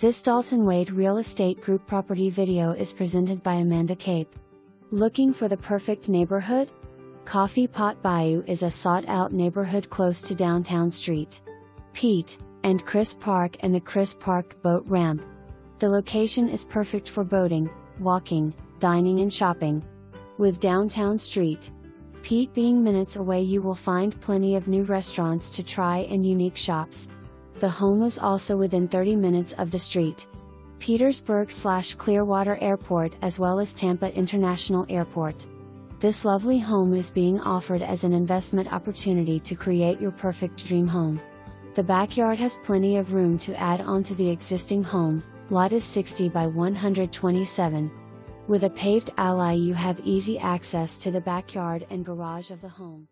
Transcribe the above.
This Dalton Wade Real Estate Group property video is presented by Amanda Cape. Looking for the perfect neighborhood? Coffee Pot Bayou is a sought-out neighborhood close to downtown St. Pete and Chris Park and the Chris Park boat ramp. The location is perfect for boating, walking, dining and shopping. With downtown St. Pete being minutes away, you will find plenty of new restaurants to try and unique shops. The home is also within 30 minutes of the St. Petersburg/Clearwater Airport as well as Tampa International Airport. This lovely home is being offered as an investment opportunity to create your perfect dream home. The backyard has plenty of room to add on to the existing home. Lot is 60 by 127. With a paved alley, you have easy access to the backyard and garage of the home.